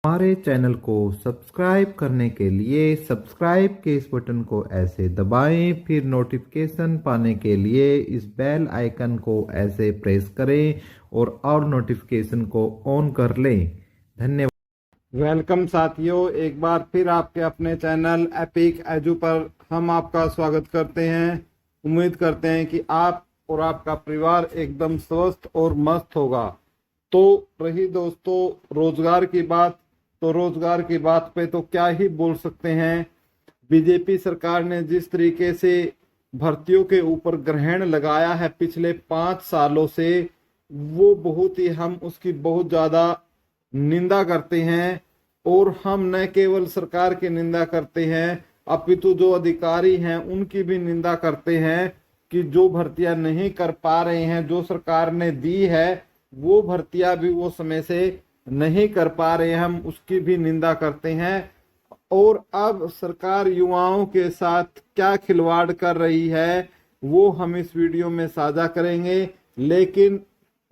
हमारे चैनल को सब्सक्राइब करने के लिए सब्सक्राइब के इस बटन को ऐसे दबाएं, फिर नोटिफिकेशन पाने के लिए इस बेल आइकन को ऐसे प्रेस करें और नोटिफिकेशन को ऑन कर लें। धन्यवाद। वेलकम साथियों, एक बार फिर आपके अपने चैनल एपिक एजू पर हम आपका स्वागत करते हैं। उम्मीद करते हैं कि आप और आपका परिवार एकदम स्वस्थ और मस्त होगा। तो रही दोस्तों रोजगार की बात, तो रोजगार की बात पे तो क्या ही बोल सकते हैं। बीजेपी सरकार ने जिस तरीके से भर्तियों के ऊपर ग्रहण लगाया है पिछले 5 सालों से, वो बहुत ही हम उसकी बहुत ज्यादा निंदा करते हैं। और हम न केवल सरकार की निंदा करते हैं, अपितु जो अधिकारी हैं उनकी भी निंदा करते हैं कि जो भर्तियां नहीं कर पा रहे हैं, जो सरकार ने दी है वो भर्तियां भी वो समय से नहीं कर पा रहे हैं, हम उसकी भी निंदा करते हैं। और अब सरकार युवाओं के साथ क्या खिलवाड़ कर रही है वो हम इस वीडियो में साझा करेंगे। लेकिन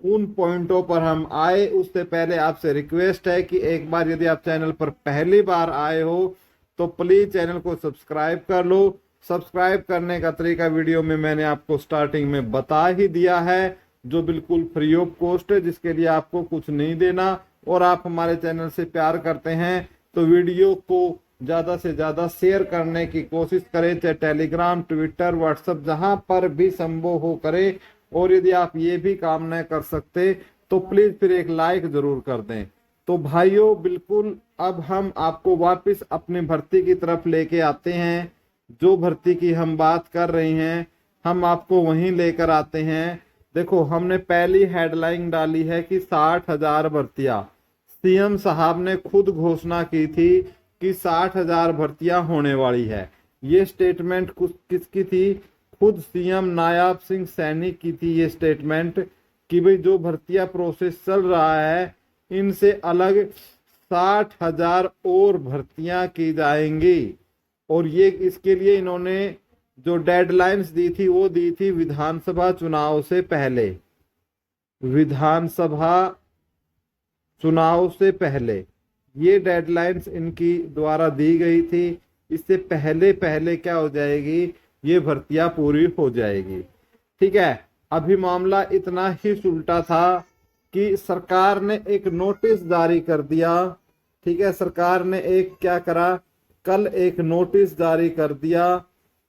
उन पॉइंटों पर हम आए उससे पहले आपसे रिक्वेस्ट है कि एक बार यदि आप चैनल पर पहली बार आए हो तो प्लीज चैनल को सब्सक्राइब कर लो। सब्सक्राइब करने का तरीका वीडियो में मैंने आपको स्टार्टिंग में बता ही दिया है, जो बिल्कुल फ्री ऑफ कॉस्ट है, जिसके लिए आपको कुछ नहीं देना। और आप हमारे चैनल से प्यार करते हैं तो वीडियो को ज्यादा से ज्यादा शेयर करने की कोशिश करें, चाहे टेलीग्राम, ट्विटर, व्हाट्सएप, जहां पर भी संभव हो करें। और यदि आप ये भी काम न कर सकते तो प्लीज फिर एक लाइक जरूर कर दें। तो भाइयों बिल्कुल अब हम आपको वापस अपनी भर्ती की तरफ लेके आते हैं। जो भर्ती की हम बात कर रहे हैं हम आपको वहीं लेकर आते हैं। देखो, हमने पहली हेडलाइन डाली है कि 60,000 भर्तियां। सीएम साहब ने खुद घोषणा की थी कि 60,000 भर्तियां होने वाली है। ये स्टेटमेंट किसकी थी? खुद सीएम नायब सिंह सैनी की थी ये स्टेटमेंट कि भाई जो भर्तियां प्रोसेस चल रहा है इनसे अलग 60,000 और भर्तियां की जाएंगी। और ये इसके लिए इन्होंने जो डेडलाइंस दी थी वो दी थी विधानसभा चुनाव से पहले। विधानसभा चुनाव से पहले ये डेडलाइंस इनकी द्वारा दी गई थी। इससे पहले पहले क्या हो जाएगी, ये भर्तियां पूरी हो जाएगी। ठीक है, अभी मामला इतना ही उल्टा था कि सरकार ने एक नोटिस जारी कर दिया। ठीक है, सरकार ने एक क्या करा, कल एक नोटिस जारी कर दिया।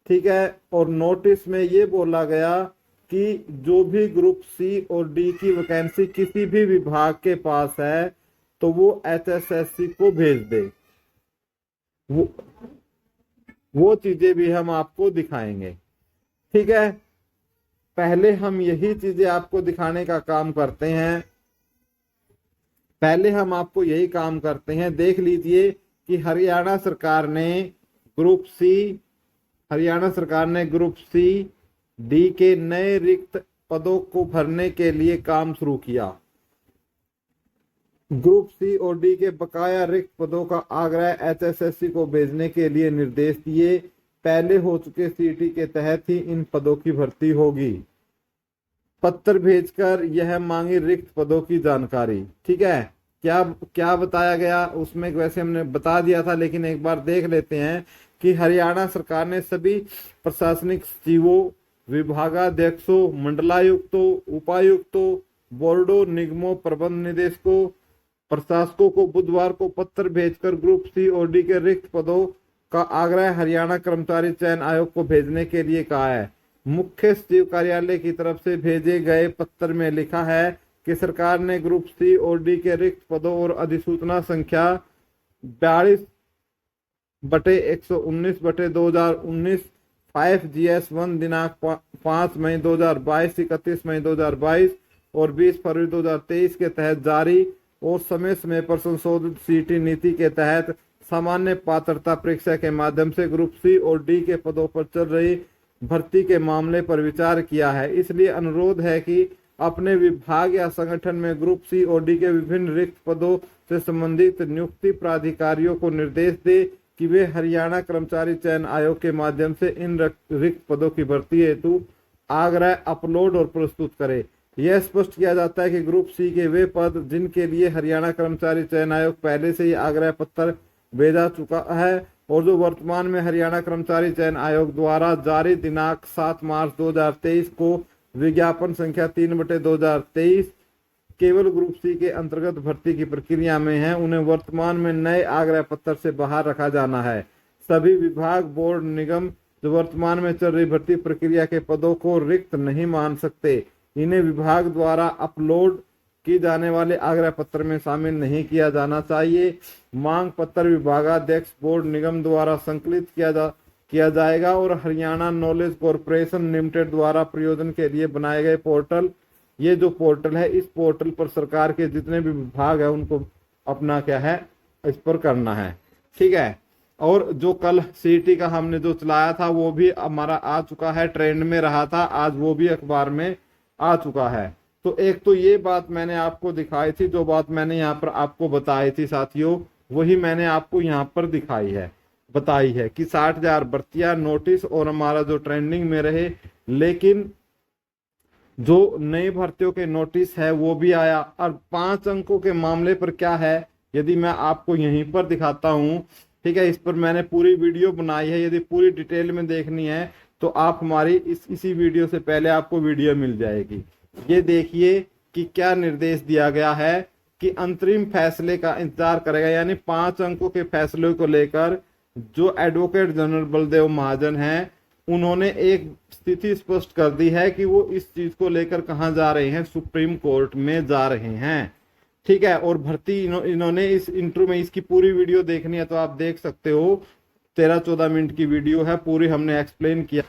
ठीक है, और नोटिस में ये बोला गया कि जो भी ग्रुप सी और डी की वैकेंसी किसी भी विभाग के पास है तो वो एचएसएससी को भेज दे। वो चीजें भी हम आपको दिखाएंगे। ठीक है, पहले हम यही चीजें आपको दिखाने का काम करते हैं। पहले हम आपको यही काम करते हैं। देख लीजिए कि हरियाणा सरकार ने ग्रुप सी डी के नए रिक्त पदों को भरने के लिए काम शुरू किया। ग्रुप सी और डी के बकाया रिक्त पदों का आग्रह एचएसएससी को भेजने के लिए निर्देश दिए। पहले हो चुके सीटी के तहत ही इन पदों की भर्ती होगी। पत्र भेजकर यह मांगी रिक्त पदों की जानकारी। ठीक है, क्या क्या बताया गया उसमें वैसे हमने बता दिया था, लेकिन एक बार देख लेते हैं कि हरियाणा सरकार ने सभी प्रशासनिक सचिवों, विभागाध्यक्षों, मंडलायुक्तों, उपायुक्तों, बोर्डों, निगमों, प्रबंध निदेशकों, प्रशासकों को बुधवार को पत्र भेजकर ग्रुप सी और डी के रिक्त पदों का आग्रह हरियाणा कर्मचारी चयन आयोग को भेजने के लिए कहा है। मुख्य सचिव कार्यालय की तरफ से भेजे गए पत्र में लिखा है कि सरकार ने ग्रुप सी और डी के रिक्त पदों और अधिसूचना संख्या 42/119/2019 5GS1 दिनांक 5 मई 2022, 31 मई 2022 और 20 फरवरी 2023 के तहत जारी और समय समय पर संशोधित सीटी नीति के तहत सामान्य पात्रता परीक्षा के माध्यम से ग्रुप सी और डी के पदों पर चल रही भर्ती के मामले पर विचार किया है। इसलिए अनुरोध है कि अपने विभाग या संगठन में ग्रुप सी और डी के विभिन्न रिक्त पदों से संबंधित नियुक्ति प्राधिकारियों को निर्देश दे कि वे हरियाणा कर्मचारी चयन आयोग के माध्यम से इन रिक्त पदों की भर्ती हेतु आग्रह अपलोड और प्रस्तुत करें। यह स्पष्ट किया जाता है कि ग्रुप सी के वे पद जिनके लिए हरियाणा कर्मचारी चयन आयोग पहले से ही आग्रह पत्र भेजा चुका है और जो वर्तमान में हरियाणा कर्मचारी चयन आयोग द्वारा जारी दिनांक 7 मार्च 2023 को विज्ञापन संख्या 3/2023 केवल ग्रुप सी के अंतर्गत भर्ती की प्रक्रिया में है, उन्हें वर्तमान में नए आग्रह पत्र से बाहर रखा जाना है। सभी विभाग, बोर्ड, निगम जो वर्तमान में चल रही भर्ती प्रक्रिया के पदों को रिक्त नहीं मान सकते, इन्हें विभाग द्वारा अपलोड की जाने वाले आग्रह पत्र में शामिल नहीं किया जाना चाहिए। मांग पत्र विभागाध्यक्ष, बोर्ड, निगम द्वारा संकलित किया जाएगा और हरियाणा नॉलेज कॉर्पोरेशन लिमिटेड द्वारा प्रयोजन के लिए बनाए गए पोर्टल, ये जो पोर्टल है, इस पोर्टल पर सरकार के जितने भी विभाग है उनको अपना क्या है, इस पर करना है। ठीक है। और जो कल सीटी का हमने जो चलाया था वो भी हमारा आ चुका है, ट्रेंड में रहा था, आज वो भी अखबार में आ चुका है। तो एक तो ये बात मैंने आपको दिखाई थी, जो बात मैंने यहाँ पर आपको बताई थी साथियों, वही मैंने आपको यहाँ पर बताई है कि 60,000 भर्तियां नोटिस और हमारा जो ट्रेंडिंग में रहे, लेकिन जो नई भर्तियों के नोटिस है वो भी आया। और 5 अंकों के मामले पर क्या है, यदि मैं आपको यहीं पर दिखाता हूँ, ठीक है, इस पर मैंने पूरी वीडियो बनाई है, यदि पूरी डिटेल में देखनी है तो आप हमारी इसी वीडियो से पहले आपको वीडियो मिल जाएगी। ये देखिए कि क्या निर्देश दिया गया है कि अंतरिम फैसले का इंतजार करेगा, यानी 5 अंकों के फैसले को लेकर जो एडवोकेट जनरल बलदेव महाजन हैं, उन्होंने एक स्थिति स्पष्ट कर दी है कि वो इस चीज को लेकर कहां जा रहे हैं, सुप्रीम कोर्ट में जा रहे हैं। ठीक है। और भर्ती इन्होंने इस इंटरव्यू में, इसकी पूरी वीडियो देखनी है तो आप देख सकते हो, 13-14 मिनट की वीडियो है, पूरी हमने एक्सप्लेन किया।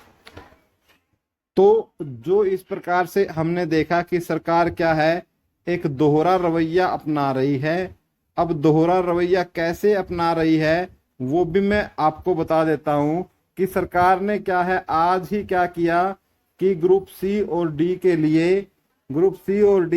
तो जो इस प्रकार से हमने देखा कि सरकार क्या है, एक दोहरा रवैया अपना रही है। अब दोहरा रवैया कैसे अपना रही है वो भी मैं आपको बता देता हूं कि सरकार ने क्या है, आज ही क्या किया कि ग्रुप सी और डी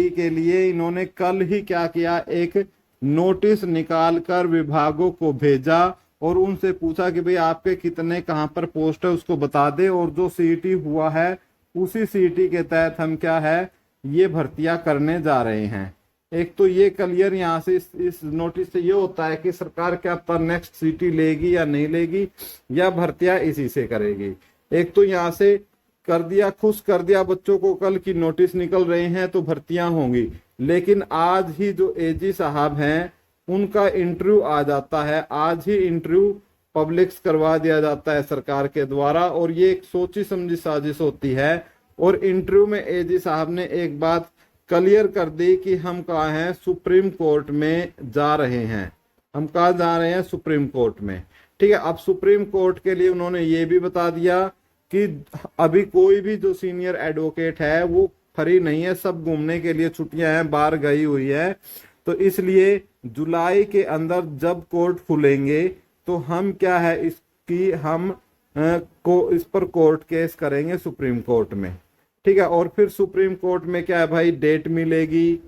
के लिए इन्होंने कल ही क्या किया, एक नोटिस निकाल कर विभागों को भेजा और उनसे पूछा कि भाई आपके कितने कहां पर पोस्ट है उसको बता दे, और जो सीईटी हुआ है उसी सीईटी के तहत हम क्या है, ये भर्तियां करने जा रहे हैं। एक तो ये क्लियर यहाँ से इस नोटिस से ये होता है कि सरकार क्या पर नेक्स्ट सीटी लेगी या नहीं लेगी, या भर्तियां इसी से करेगी। एक तो यहाँ से कर दिया, खुश कर दिया बच्चों को, कल की नोटिस निकल रहे हैं तो भर्तियां होंगी। लेकिन आज ही जो एजी साहब हैं उनका इंटरव्यू आ जाता है, आज ही इंटरव्यू पब्लिक्स करवा दिया जाता है सरकार के द्वारा, और ये एक सोची समझी साजिश होती है। और इंटरव्यू में एजी साहब ने एक बात क्लियर कर दी कि हम कहाँ हैं, सुप्रीम कोर्ट में जा रहे हैं। हम कहाँ जा रहे हैं, सुप्रीम कोर्ट में। ठीक है। अब सुप्रीम कोर्ट के लिए उन्होंने ये भी बता दिया कि अभी कोई भी जो सीनियर एडवोकेट है वो फ्री नहीं है, सब घूमने के लिए छुट्टियां हैं, बाहर गई हुई है। तो इसलिए जुलाई के अंदर जब कोर्ट खुलेंगे तो हम क्या है, इसकी हम इस पर कोर्ट केस करेंगे सुप्रीम कोर्ट में। ठीक है। और फिर सुप्रीम कोर्ट में क्या है भाई, डेट मिलेगी,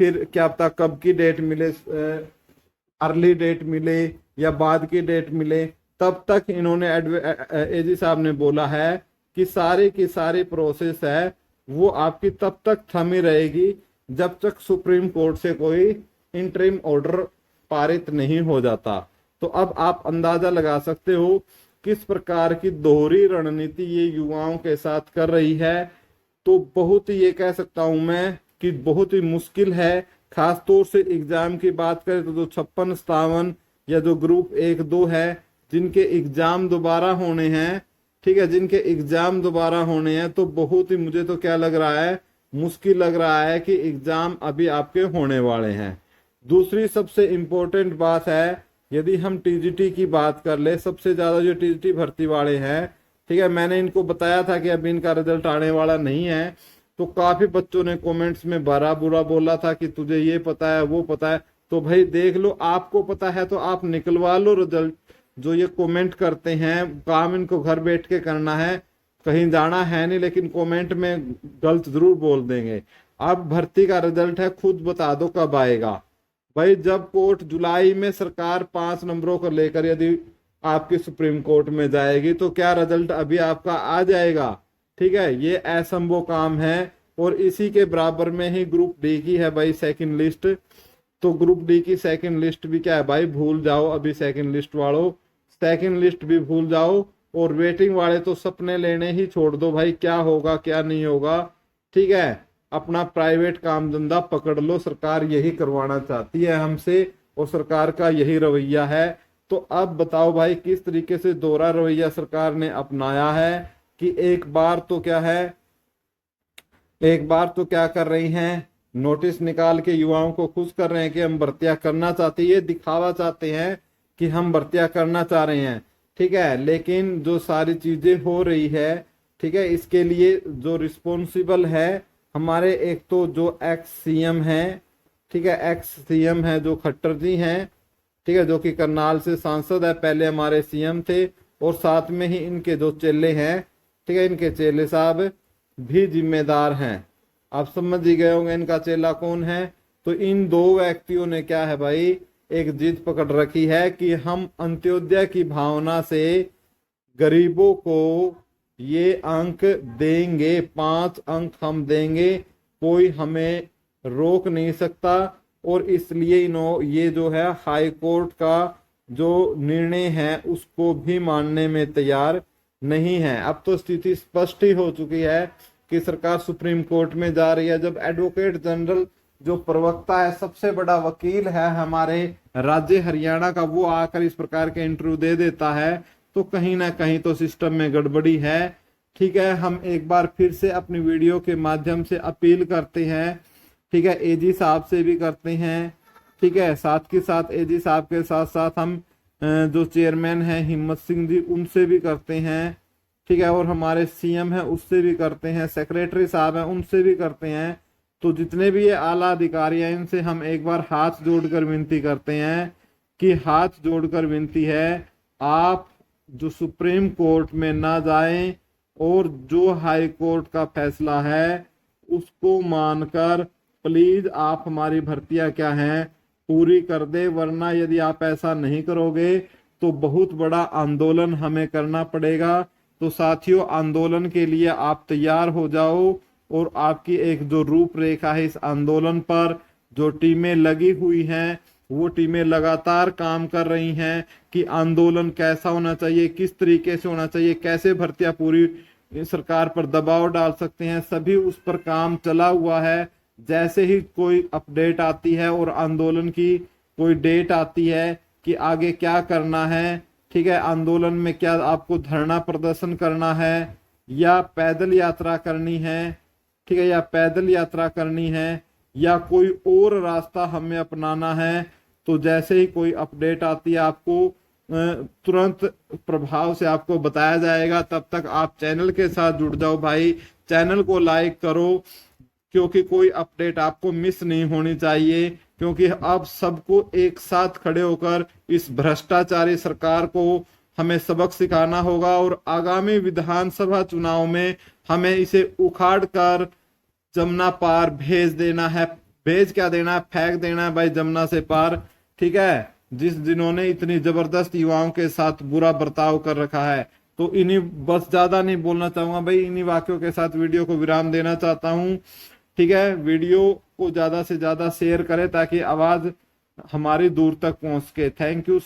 फिर क्या पता कब की डेट मिले, अर्ली डेट मिले या बाद की डेट मिले, तब तक इन्होंने एजी साहब ने बोला है कि सारी की सारी प्रोसेस है वो आपकी तब तक थमी रहेगी जब तक सुप्रीम कोर्ट से कोई इंटरिम ऑर्डर पारित नहीं हो जाता। तो अब आप अंदाजा लगा सकते हो किस प्रकार की दोहरी रणनीति ये युवाओं के साथ कर रही है। तो बहुत ही, ये कह सकता हूं मैं कि बहुत ही मुश्किल है, खासतौर से एग्जाम की बात करें तो जो 56-57 या जो ग्रुप 1-2 है जिनके एग्जाम दोबारा होने हैं, ठीक है, जिनके एग्जाम दोबारा होने हैं, तो बहुत ही, मुझे तो क्या लग रहा है, मुश्किल लग रहा है कि एग्जाम अभी आपके होने वाले हैं। दूसरी सबसे इंपॉर्टेंट बात है, यदि हम टीजीटी की बात कर ले, सबसे ज्यादा जो टीजीटी भर्ती वाले हैं, ठीक है, मैंने इनको बताया था कि अभी इनका रिजल्ट आने वाला नहीं है, तो काफी बच्चों ने कमेंट्स में बड़ा बुरा बोला था कि तुझे ये पता है वो पता है। तो भाई देख लो, आपको पता है तो आप निकलवा लो रिजल्ट। जो ये कमेंट करते हैं, काम इनको घर बैठ के करना है, कहीं जाना है नहीं, लेकिन कमेंट में गलत जरूर बोल देंगे। अब भर्ती का रिजल्ट है, खुद बता दो कब आएगा भाई। जब कोर्ट जुलाई में सरकार 5 नंबरों को लेकर यदि आपकी सुप्रीम कोर्ट में जाएगी तो क्या रिजल्ट अभी आपका आ जाएगा? ठीक है, ये असंभव काम है। और इसी के बराबर में ही ग्रुप डी की है भाई सेकंड लिस्ट। तो ग्रुप डी की सेकंड लिस्ट भी क्या है भाई, भूल जाओ अभी, सेकंड लिस्ट वालों सेकंड लिस्ट भी भूल जाओ। और वेटिंग वाले तो सपने लेने ही छोड़ दो भाई, क्या होगा क्या नहीं होगा। ठीक है, अपना प्राइवेट काम धंधा पकड़ लो, सरकार यही करवाना चाहती है हमसे और सरकार का यही रवैया है। तो अब बताओ भाई किस तरीके से दोहरा रवैया सरकार ने अपनाया है कि एक बार तो क्या कर रही हैं, नोटिस निकाल के युवाओं को खुश कर रहे हैं कि हम भर्तियां करना चाहते हैं, ये दिखावा चाहते हैं कि हम भर्तियां करना चाह रहे हैं। ठीक है, लेकिन जो सारी चीजें हो रही है, ठीक है, इसके लिए जो रिस्पॉन्सिबल है हमारे एक तो जो एक्स सीएम है, ठीक है, एक्स सीएम है जो खट्टर जी हैं, ठीक है, जो कि करनाल से सांसद है, पहले हमारे सीएम थे। और साथ में ही इनके जो चेले हैं, ठीक है, इनके चेले साहब भी जिम्मेदार हैं। आप समझ ही गए होंगे इनका चेला कौन है। तो इन दो व्यक्तियों ने क्या है भाई, एक जिद पकड़ रखी है कि हम अंत्योदय की भावना से गरीबों को ये अंक देंगे, 5 अंक हम देंगे, कोई हमें रोक नहीं सकता। और इसलिए ये जो है हाई कोर्ट का जो निर्णय है उसको भी मानने में तैयार नहीं है। अब तो स्थिति स्पष्ट ही हो चुकी है कि सरकार सुप्रीम कोर्ट में जा रही है। जब एडवोकेट जनरल जो प्रवक्ता है, सबसे बड़ा वकील है हमारे राज्य हरियाणा का, वो आकर इस प्रकार के इंटरव्यू दे देता है, तो कहीं ना कहीं तो सिस्टम में गड़बड़ी है। ठीक है, हम एक बार फिर से अपनी वीडियो के माध्यम से अपील करते हैं, ठीक है, एजी साहब से भी करते हैं, ठीक है, साथ के साथ एजी साहब के साथ साथ हम जो चेयरमैन हैं हिम्मत सिंह जी, उनसे भी करते हैं, ठीक है, और हमारे सीएम हैं उससे भी करते हैं, सेक्रेटरी साहब हैं उनसे भी करते हैं। तो जितने भी ये आला अधिकारी हैं इनसे हम एक बार हाथ जोड़कर विनती करते हैं कि हाथ जोड़कर विनती है, आप जो सुप्रीम कोर्ट में ना जाएं और जो हाई कोर्ट का फैसला है उसको मानकर प्लीज आप हमारी भर्तियां क्या हैं पूरी कर दे। वरना यदि आप ऐसा नहीं करोगे तो बहुत बड़ा आंदोलन हमें करना पड़ेगा। तो साथियों, आंदोलन के लिए आप तैयार हो जाओ और आपकी एक जो रूपरेखा है इस आंदोलन पर, जो टीमें लगी हुई हैं वो टीमें लगातार काम कर रही हैं कि आंदोलन कैसा होना चाहिए, किस तरीके से होना चाहिए, कैसे भर्तियां पूरी सरकार पर दबाव डाल सकते हैं, सभी उस पर काम चला हुआ है। जैसे ही कोई अपडेट आती है और आंदोलन की कोई डेट आती है कि आगे क्या करना है, ठीक है, आंदोलन में क्या आपको धरना प्रदर्शन करना है या पैदल यात्रा करनी है, ठीक है, या पैदल यात्रा करनी है या कोई और रास्ता हमें अपनाना है, तो जैसे ही कोई अपडेट आती है आपको तुरंत प्रभाव से आपको बताया जाएगा। तब तक आप चैनल के साथ जुड़ जाओ भाई, चैनल को लाइक करो क्योंकि कोई अपडेट आपको मिस नहीं होनी चाहिए। क्योंकि अब सबको एक साथ खड़े होकर इस भ्रष्टाचारी सरकार को हमें सबक सिखाना होगा और आगामी विधानसभा चुनाव में हमें इसे उखाड़ कर जमुना पार भेज देना है। भेज क्या देना है, फेंक देना है भाई जमुना से पार, ठीक है, जिन्होंने इतनी जबरदस्त युवाओं के साथ बुरा बर्ताव कर रखा है। तो इन्हीं, बस ज्यादा नहीं बोलना चाहूंगा भाई, इन्हीं वाक्यों के साथ वीडियो को विराम देना चाहता हूं। ठीक है, वीडियो को ज्यादा से ज्यादा शेयर करें ताकि आवाज हमारी दूर तक पहुंच के। Thank you.